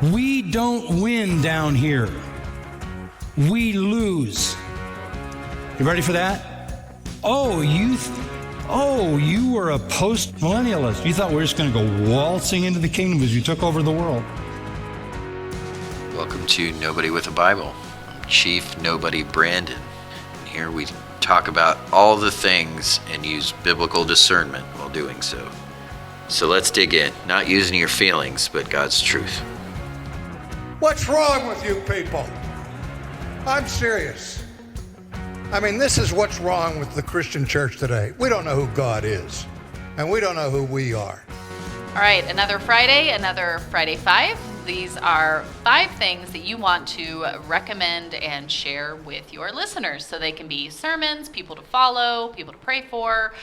We don't win down here. We lose. You ready for that? Oh, you were a post-millennialist. You thought we were just going to go waltzing into the kingdom as you took over the world. Welcome to Nobody with a Bible. I'm Chief Nobody Brandon. And here we talk about all the things and use biblical discernment while doing so. So let's dig in, not using your feelings, but God's truth. What's wrong with you people? I'm serious. I mean, this is what's wrong with the Christian church today. We don't know who God is, and we don't know who we are. All right, another Friday 5. These are 5 things that you want to recommend and share with your listeners. So they can be sermons, people to follow, people to pray for,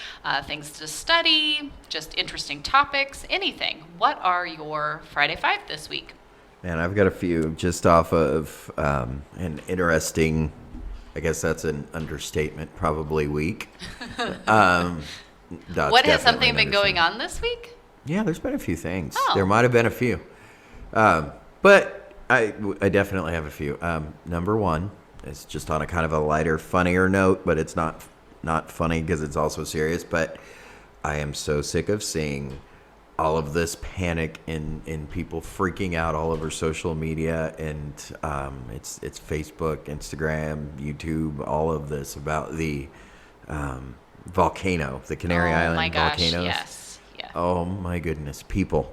things to study, just interesting topics, anything. What are your Friday 5 this week? Man, I've got a few just off of an interesting, I guess that's an understatement, probably week. What has something been going on this week? Yeah, there's been a few things. Oh. There might have been a few. But I definitely have a few. Number one, it's just on a kind of a lighter, funnier note, but it's not funny because it's also serious. But I am so sick of seeing all of this panic in people freaking out all over social media, and it's Facebook, Instagram, YouTube, all of this about the volcano, the Canary Island volcanoes. Yes. Yeah. Oh my goodness, people.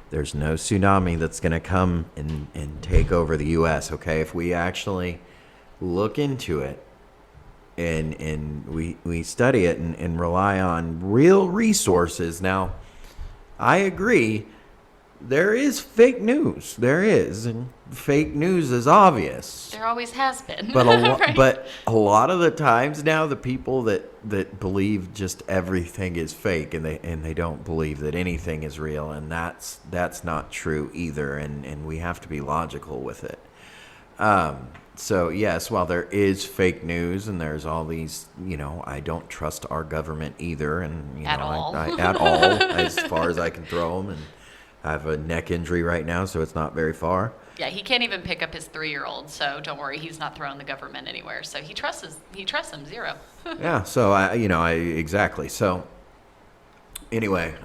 There's no tsunami that's going to come and take over the U.S., okay? If we actually look into it and we study it and rely on real resources. Now, I agree, there is fake news. There is, and fake news is obvious. There always has been. But right? but a lot of the times now, the people that believe just everything is fake and they don't believe that anything is real, and that's not true either. And we have to be logical with it. So yes, while there is fake news and there's all these, I don't trust our government either, and at all, as far as I can throw them, and I have a neck injury right now, so it's not very far. Yeah, he can't even pick up his 3-year-old, so don't worry, he's not throwing the government anywhere. So he trusts him zero. Yeah, so I exactly. So anyway,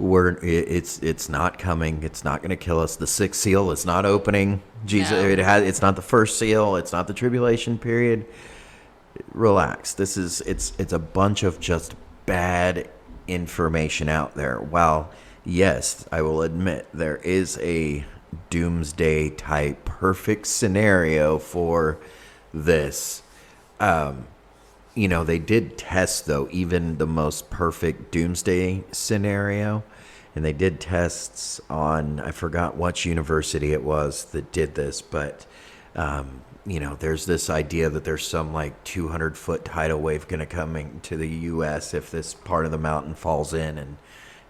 it's not coming. It's not going to kill us. The 6th seal is not opening. Jesus, No. It's not the first seal. It's not the tribulation period. Relax. It's a bunch of just bad information out there. While yes, I will admit there is a doomsday type perfect scenario for this. They did test, though, even the most perfect doomsday scenario. And they did tests on, I forgot which university it was that did this, but, there's this idea that there's some 200-foot tidal wave going to come into the U.S. if this part of the mountain falls in, and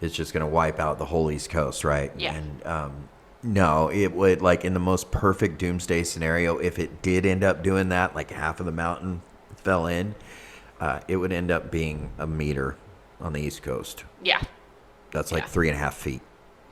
it's just going to wipe out the whole East Coast, right? Yeah. And no, it would, in the most perfect doomsday scenario, if it did end up doing that, half of the mountain fell in, it would end up being a meter on the East Coast. Yeah. That's 3.5 feet.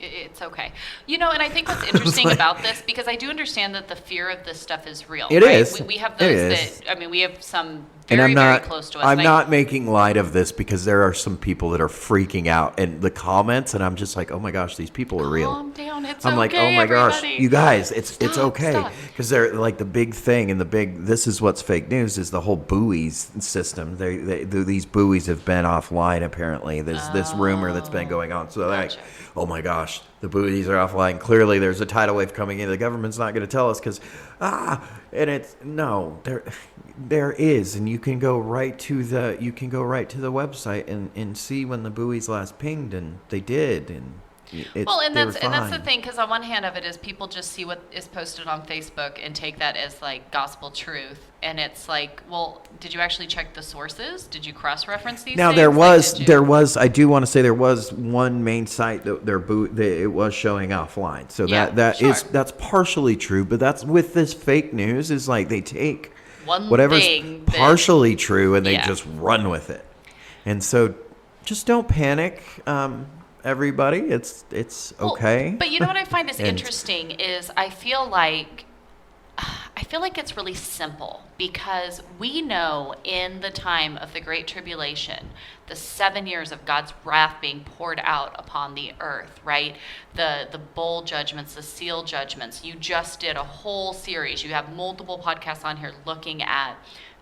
It's okay. And I think what's interesting about this, because I do understand that the fear of this stuff is real. It right? is. We have those we have some very close to us. I'm not making light of this because there are some people that are freaking out, and the comments, and I'm just like, oh my gosh, these people are real. Calm down. It's I'm okay, like, oh my gosh, everybody. you guys, it's okay. Stop. Because they're the big thing, and this is what's fake news, is the whole buoys system. These buoys have been offline, apparently. There's this rumor that's been going on. So they're Gotcha. oh my gosh, the buoys are offline. Clearly there's a tidal wave coming in. The government's not going to tell us because, and it's, no, there is. And you can go right to the website and see when the buoys last pinged, and they did. And that's the thing, because on one hand of it is people just see what is posted on Facebook and take that as gospel truth, and it's well, did you actually check the sources? Did you cross-reference these now things? there was I do want to say there was one main site that it was showing offline, so that's partially true, but that's with this fake news is they take whatever's partially true and they just run with it, and so just don't panic. everybody. It's Well, okay. but you know what I find is And- interesting is I feel like it's really simple because we know in the time of the Great Tribulation, the 7 years of God's wrath being poured out upon the earth, right? The bowl judgments, the seal judgments. You just did a whole series. You have multiple podcasts on here looking at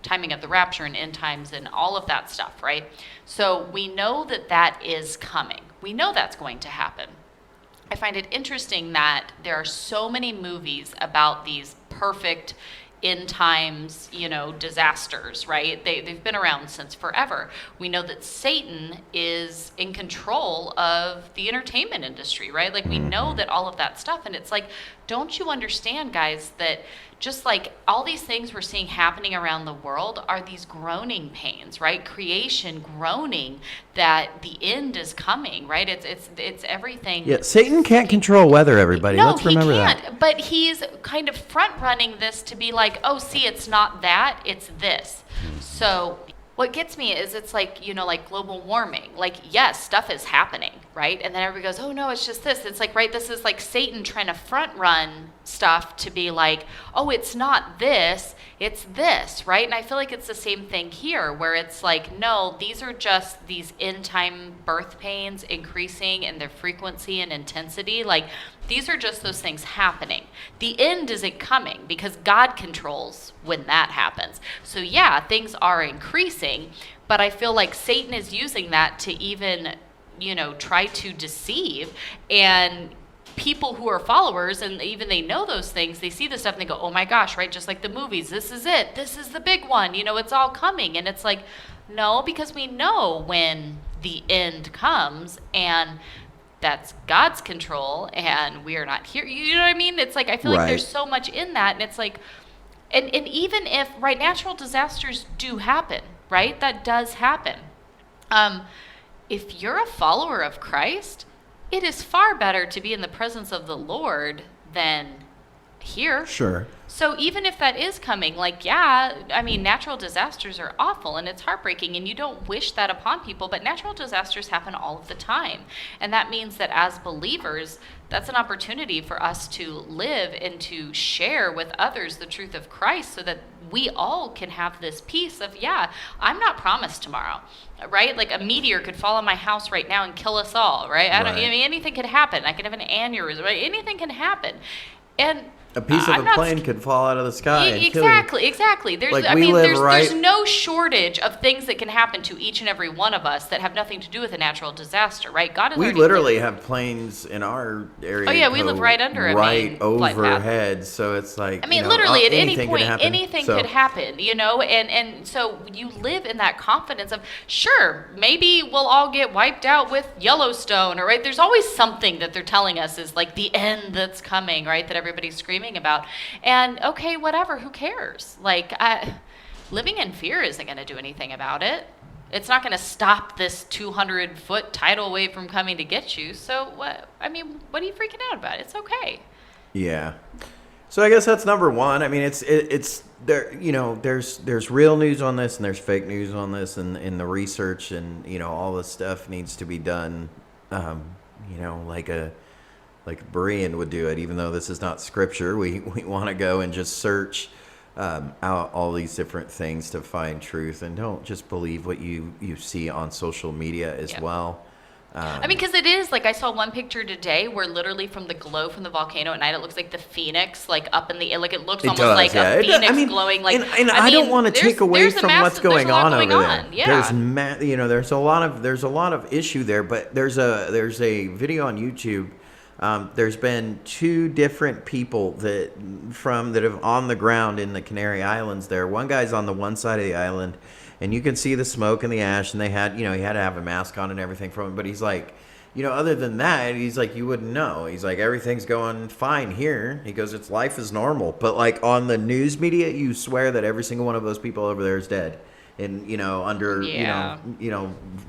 timing of the rapture and end times and all of that stuff, right? So we know that that is coming. We know that's going to happen. I find it interesting that there are so many movies about these perfect end times, disasters, right? They've been around since forever. We know that Satan is in control of the entertainment industry, right? Like we know that all of that stuff. And it's like, don't you understand, guys, that just like all these things we're seeing happening around the world are these groaning pains, right? Creation groaning that the end is coming, right? It's everything. Yeah, Satan can't control weather, everybody. No, Let's remember he can't. that. But he's kind of front running this to be like, oh, see, it's not that, it's this. So what gets me is it's like, like global warming. Like, yes, stuff is happening, right? And then everybody goes, oh, no, it's just this. It's like, right, this is like Satan trying to front run stuff to be like, oh, it's not this, it's this, right? And I feel like it's the same thing here where it's like, no, these are just these end time birth pains increasing in their frequency and intensity. Like, these are just those things happening. The end isn't coming because God controls when that happens. So yeah, things are increasing, but I feel like Satan is using that to even, try to deceive. And people who are followers and even they know those things, they see this stuff and they go, oh my gosh, right? Just like the movies, this is it. This is the big one. It's all coming. And it's like, no, because we know when the end comes and that's God's control and we are not here. You know what I mean? It's like, I feel like there's so much in that. And it's like, and even if, right, natural disasters do happen, right? That does happen. If you're a follower of Christ, it is far better to be in the presence of the Lord than here. Sure. So even if that is coming, like, yeah, I mean, natural disasters are awful and it's heartbreaking and you don't wish that upon people, but natural disasters happen all of the time. And that means that as believers, that's an opportunity for us to live and to share with others the truth of Christ so that we all can have this peace of, yeah, I'm not promised tomorrow, right? Like a meteor could fall on my house right now and kill us all, right? I mean, anything could happen. I could have an aneurysm, right? Anything can happen. And a piece of a plane could fall out of the sky and kill you. Exactly. There's, Like, there's no shortage of things that can happen to each and every one of us that have nothing to do with a natural disaster, right? God is. We literally have planes in our area. Oh yeah, we live right under a main flight path. Overhead, so it's like. I mean, literally at any point, anything could happen, and so you live in that confidence of, sure, maybe we'll all get wiped out with Yellowstone, or right? There's always something that they're telling us is like the end that's coming, right? That everybody's screaming about. And okay, whatever, who cares? Like, living in fear isn't going to do anything about it. It's not going to stop this 200-foot tidal wave from coming to get you. So, what are you freaking out about? It's okay. Yeah. So I guess that's number one. I mean, it's there. There's real news on this and there's fake news on this, and the research and all this stuff needs to be done. Like Berean would do it, even though this is not scripture. We want to go and just search out all these different things to find truth, and don't just believe what you see on social media as well. Because it is, like, I saw one picture today where literally from the glow from the volcano at night, it looks like the phoenix, like, up in the air. Like, it looks almost like a phoenix glowing. Like, and I don't want to take away from what's going on over there. Yeah. There's a lot of issue there, but there's a video on YouTube. There's been two different people that have on the ground in the Canary Islands there. One guy's on the one side of the island, and you can see the smoke and the ash, and he had to have a mask on and everything from it. But he's like, other than that, he's like, you wouldn't know. He's like, everything's going fine here. He goes, life is normal. But like on the news media, you swear that every single one of those people over there is dead. And under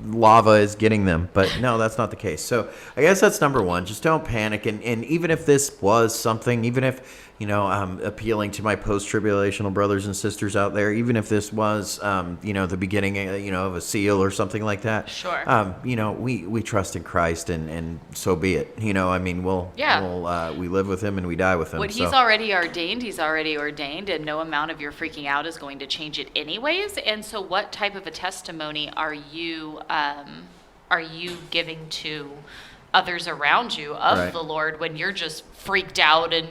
lava is getting them, but no, that's not the case. So I guess that's number one. Just don't panic, and even if this was something, even if appealing to my post-tribulational brothers and sisters out there, even if this was, the beginning, of a seal or something like that. Sure. We trust in Christ, and so be it. We live with him and we die with him. What he's already ordained, and no amount of your freaking out is going to change it anyways. And so what type of a testimony are you giving to others around you of Right. the Lord when you're just freaked out and,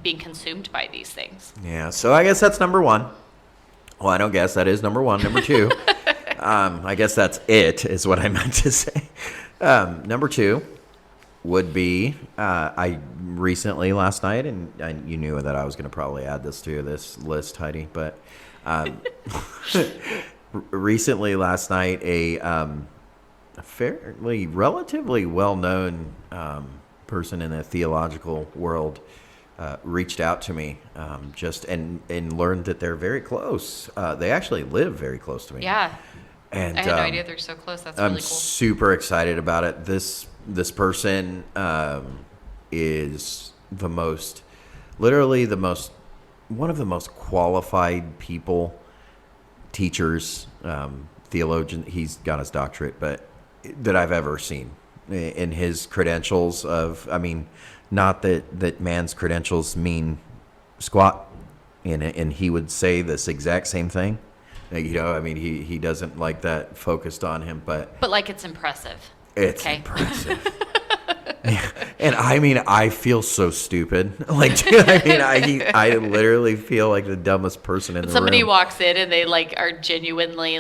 being consumed by these things? Yeah, so I guess that's number one. Well, I don't guess. That is number one. Number two, I guess that's it, is what I meant to say. Number two would be, I recently last night, and you knew that I was going to probably add this to this list, Heidi, but recently last night, a relatively well-known person in the theological world reached out to me and learned that they're very close. They actually live very close to me. Yeah. And I had no idea they're so close. That's I'm really cool. super excited about it. This person is one of the most qualified people, teachers, theologian. He's got his doctorate, but that I've ever seen in his credentials not that man's credentials mean squat, and he would say this exact same thing. He doesn't like that focused on him, but like it's impressive. It's okay. impressive. Yeah. And I feel so stupid. I literally feel like the dumbest person in the room. Somebody walks in and they are genuinely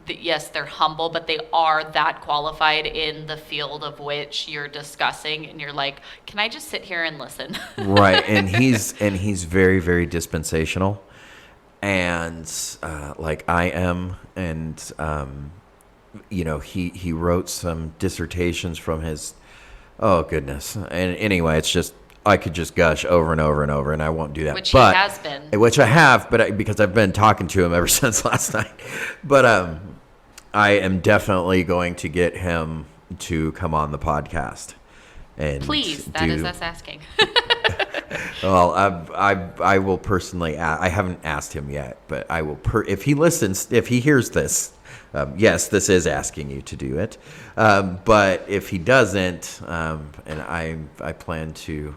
yes, they're humble, but they are that qualified in the field of which you're discussing, and you're like, can I just sit here and listen? Right. And he's very, very dispensational, and I am, and he wrote some dissertations from his, oh goodness, and anyway, it's just, I could just gush over and over and over, and I won't do that. Which he has been. Which I have, because I've been talking to him ever since last night. But I am definitely going to get him to come on the podcast. And please, that is us asking. Well, I will personally. I haven't asked him yet, but I will. If he listens, if he hears this, yes, this is asking you to do it. But if he doesn't, and I plan to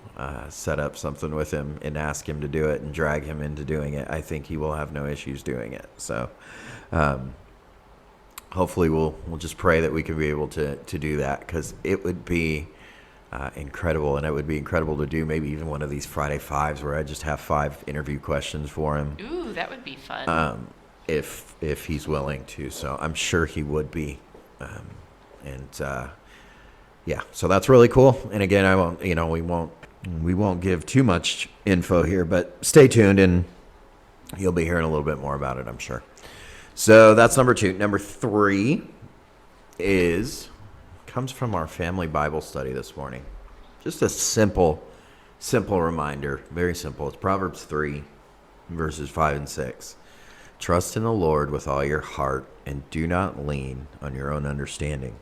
set up something with him and ask him to do it and drag him into doing it, I think he will have no issues doing it. So, hopefully, we'll just pray that we can be able to do that, because it would be incredible, and it would be incredible to do maybe even one of these Friday Fives where I just have 5 interview questions for him. Ooh, that would be fun. If he's willing to, so I'm sure he would be, yeah, so that's really cool. And again, I won't, we won't give too much info here, but stay tuned, and you'll be hearing a little bit more about it, I'm sure. So that's number 2. Number 3 comes from our family Bible study this morning. Just a simple reminder, very simple. It's Proverbs 3, verses 5 and 6. Trust in the Lord with all your heart, and do not lean on your own understanding.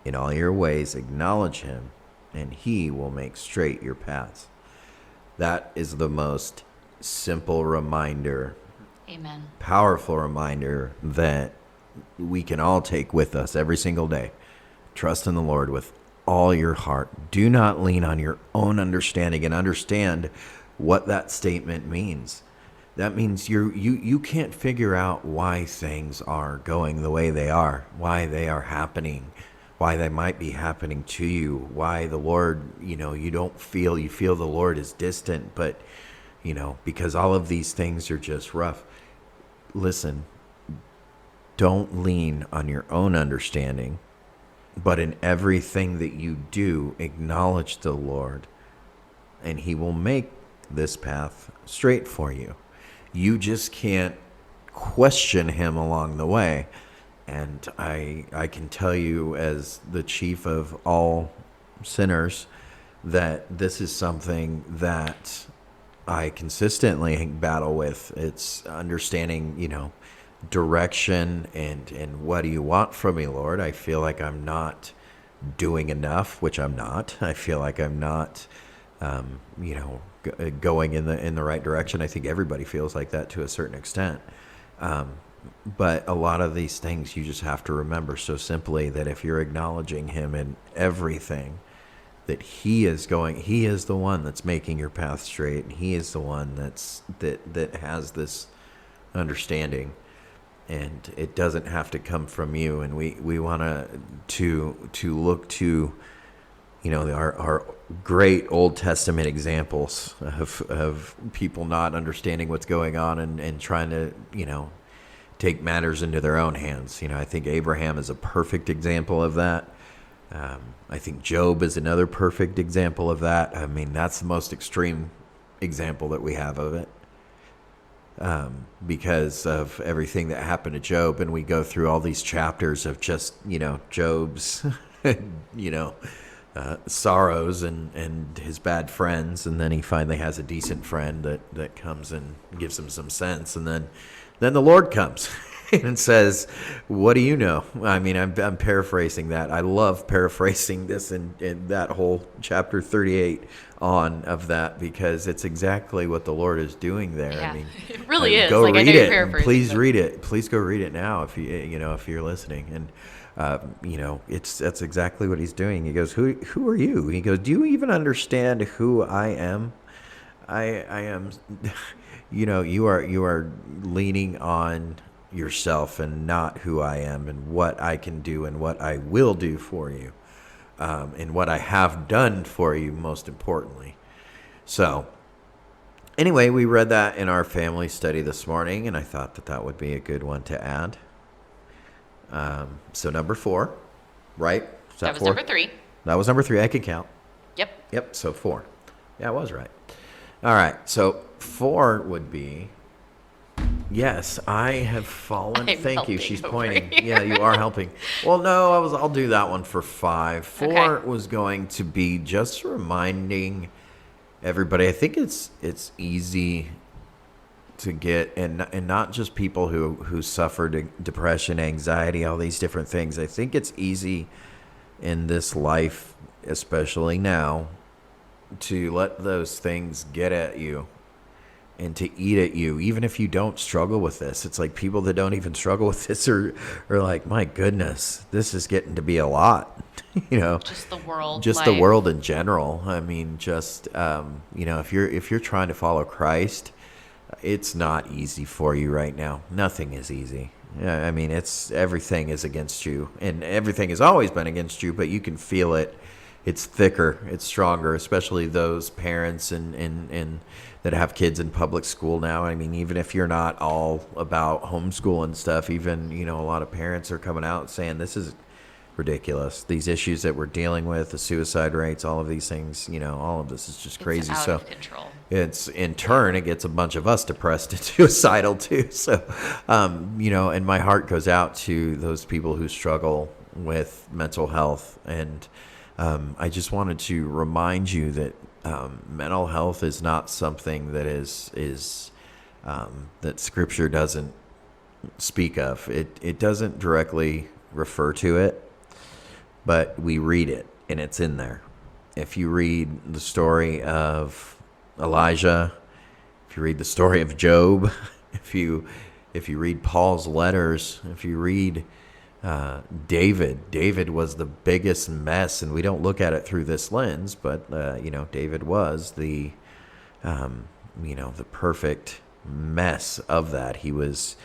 In all your ways acknowledge him, and he will make straight your paths. That is the most simple reminder, Amen. Powerful reminder that we can all take with us every single day. Trust in the Lord with all your heart. Do not lean on your own understanding, and understand what that statement means. That means you can't figure out why things are going the way they are, why they are happening, why they might be happening to you, why the Lord, you feel the Lord is distant, but, because all of these things are just rough. Listen, don't lean on your own understanding, but in everything that you do, acknowledge the Lord, and he will make this path straight for you. You just can't question him along the way. And I can tell you, as the chief of all sinners, that this is something that I consistently battle with. It's understanding, direction and what do you want from me, Lord? I feel like I'm not doing enough, which I'm not. I feel like I'm not, going in the right direction. I think everybody feels like that to a certain extent. But a lot of these things you just have to remember so simply that if you're acknowledging him in everything, that he is the one that's making your path straight, and he is the one that has this understanding, and it doesn't have to come from you. And we want to look to, our great Old Testament examples of people not understanding what's going on and trying to, take matters into their own hands. I think Abraham is a perfect example of that. I think Job is another perfect example of that. I mean, that's the most extreme example that we have of it, because of everything that happened to Job. And we go through all these chapters of just, Job's, sorrows and his bad friends. And then he finally has a decent friend that comes and gives him some sense. And then the Lord comes and says, what do you know? I mean, I'm paraphrasing that. I love paraphrasing this in that whole chapter 38 of that, because it's exactly what the Lord is doing there. Yeah, I mean, it really is. Go like, read I know you're it. paraphrasing, Please but... read it. Please go read it now if you're listening. And that's exactly what he's doing. He goes, who are you? He goes, do you even understand who I am? I am. You are leaning on yourself and not who I am and what I can do and what I will do for you, and what I have done for you, most importantly. So anyway, we read that in our family study this morning, and I thought that would be a good one to add. So number 4, right? That was 4? number 3. That was number 3. I could count. Yep. So 4. Yeah, I was right. All right. So 4 would be, yes, I have fallen. I'm Thank you. helping She's over pointing. here. Yeah, you are helping. Well, no, I'll do that one for 5. 4 Okay. was going to be just reminding everybody. I think it's easy to get, and not just people who suffer depression, anxiety, all these different things. I think it's easy in this life, especially now, to let those things get at you and to eat at you, even if you don't struggle with this. It's like people that don't even struggle with this are like, my goodness, this is getting to be a lot. Just the world. Just the world in general. I mean, just if you're trying to follow Christ, it's not easy for you right now. Nothing is easy. I mean, everything is against you, and everything has always been against you, but you can feel it. It's thicker, it's stronger, especially those parents and that have kids in public school now. I mean, even if you're not all about homeschool and stuff, even, a lot of parents are coming out saying this is ridiculous. These issues that we're dealing with, the suicide rates, all of these things, all of this is just crazy. It's out so of control. It's in turn, it gets a bunch of us depressed and suicidal too. So, and my heart goes out to those people who struggle with mental health. And I just wanted to remind you that mental health is not something that is that Scripture doesn't speak of. It doesn't directly refer to it, but we read it, and it's in there. If you read the story of Elijah, if you read the story of Job, if you read Paul's letters, if you read David was the biggest mess, and we don't look at it through this lens, but David was the perfect mess of that. He was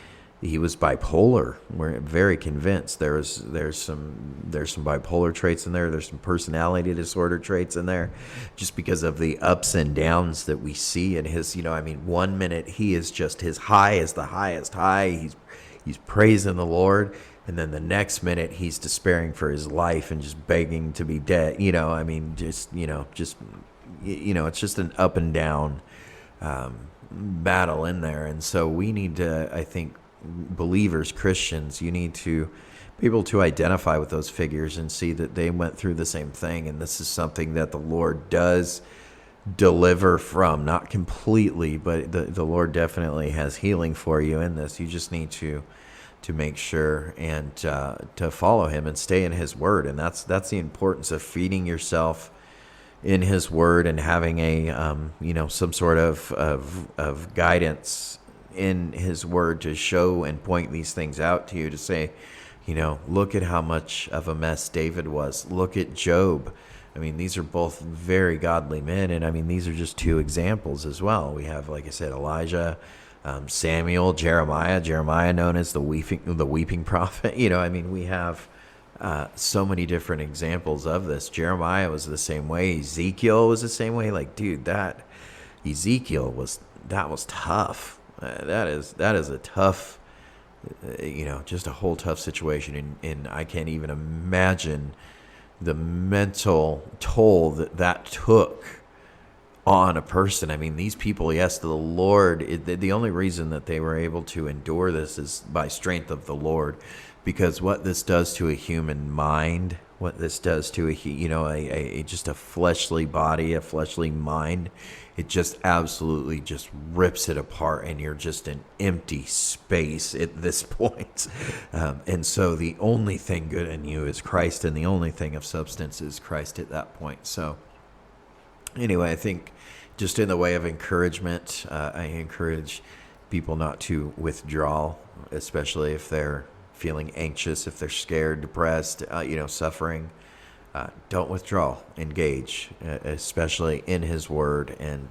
bipolar. We're very convinced there's some bipolar traits in there. There's some personality disorder traits in there, just because of the ups and downs that we see in his. 1 minute he is just, his high is the highest high. He's praising the Lord, and then the next minute he's despairing for his life and just begging to be dead. It's just an up and down battle in there. And so we need to, I think, believers, Christians, you need to be able to identify with those figures and see that they went through the same thing. And this is something that the Lord does deliver from, not completely, but the Lord definitely has healing for you in this. You just need to make sure and to follow him and stay in his word. And that's the importance of feeding yourself in His Word and having a some sort of guidance in His Word to show and point these things out to you, to say, look at how much of a mess David was. Look at Job. I mean, these are both very godly men, and I mean, these are just two examples as well. We have, like I said, Elijah, Samuel, Jeremiah known as the weeping prophet. We have so many different examples of this. Jeremiah was the same way. Ezekiel was the same way. Like, dude, Ezekiel was tough. That is a tough, just a whole tough situation, and I can't even imagine the mental toll that took on a person. I mean, these people, yes, the Lord, the only reason that they were able to endure this is by strength of the Lord, because what this does to a human mind, what this does to just a fleshly body, a fleshly mind, it just absolutely just rips it apart, and you're just an empty space at this point. And so the only thing good in you is Christ, and the only thing of substance is Christ at that point. So anyway, I think just in the way of encouragement, I encourage people not to withdraw, especially if they're feeling anxious, if they're scared, depressed, suffering. Don't withdraw. Engage, especially in His Word and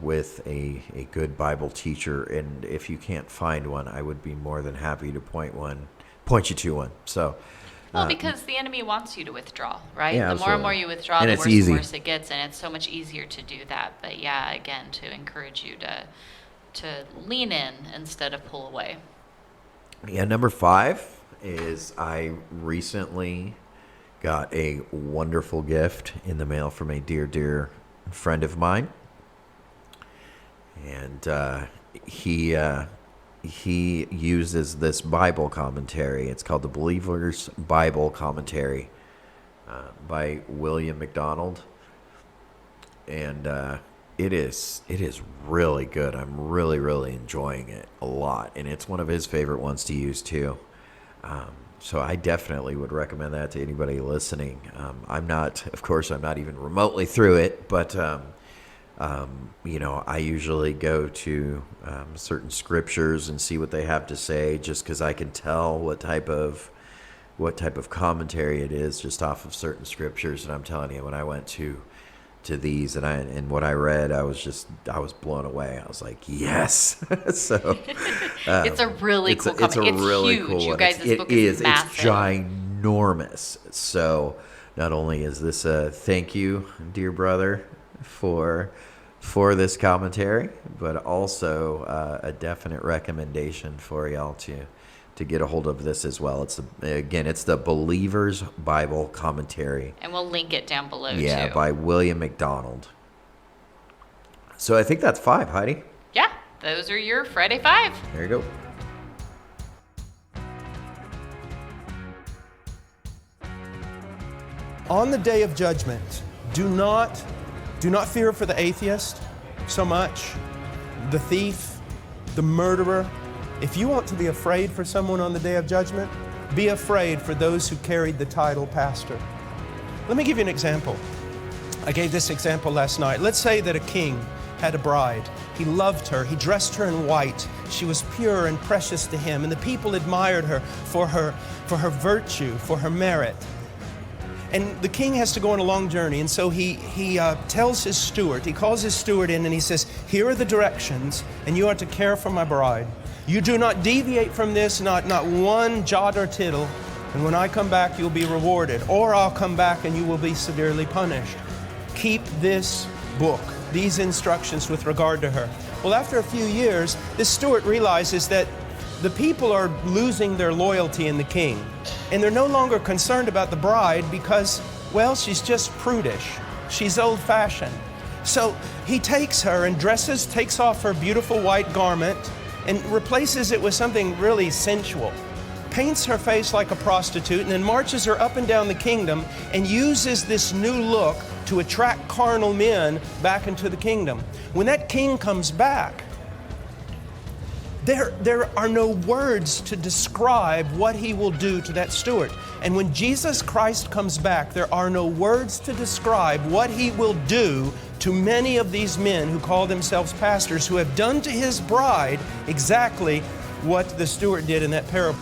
with a good Bible teacher. And if you can't find one, I would be more than happy to point you to one. So. Well, because the enemy wants you to withdraw, right? Yeah, the more and more you withdraw, and the it's worse easy. and worse it gets, and it's so much easier to do that. But yeah, again, to encourage you to lean in instead of pull away. Yeah, number 5 is I recently got a wonderful gift in the mail from a dear friend of mine. And he uses this Bible commentary. It's called the Believer's Bible Commentary by William MacDonald. And it is really good. I'm really enjoying it a lot. And it's one of his favorite ones to use too. So I definitely would recommend that to anybody listening. I'm not even remotely through it, but I usually go to certain scriptures and see what they have to say, just because I can tell what type of commentary it is just off of certain scriptures. And I'm telling you, when I went to these and what I read, I was blown away. I was like, yes. So it's a really cool commentary. It's really huge. cool You one. guys, this book is massive. It's ginormous. So not only is this a thank you, dear brother, for this commentary, but also a definite recommendation for y'all to get a hold of this as well. It's the Believer's Bible Commentary. And we'll link it down below, Yeah, too. by William MacDonald. So I think that's 5, Heidi. Yeah, those are your Friday 5. There you go. On the day of judgment, do not fear for the atheist so much, the thief, the murderer. If you want to be afraid for someone on the day of judgment, be afraid for those who carried the title pastor. Let me give you an example. I gave this example last night. Let's say that a king had a bride. He loved her. He dressed her in white. She was pure and precious to him, and the people admired her for her virtue, for her merit. And the king has to go on a long journey, and so he tells his steward, he calls his steward in and he says, here are the directions, and you are to care for my bride. You do not deviate from this, not one jot or tittle, and when I come back, you'll be rewarded. Or I'll come back and you will be severely punished. Keep this book, these instructions with regard to her. Well, after a few years, this steward realizes that the people are losing their loyalty in the king, and they're no longer concerned about the bride because, well, she's just prudish. She's old-fashioned. So he takes her and takes off her beautiful white garment and replaces it with something really sensual, paints her face like a prostitute, and then marches her up and down the kingdom and uses this new look to attract carnal men back into the kingdom. When that king comes back, There are no words to describe what He will do to that steward. And when Jesus Christ comes back, there are no words to describe what He will do to many of these men who call themselves pastors, who have done to His bride exactly what the steward did in that parable.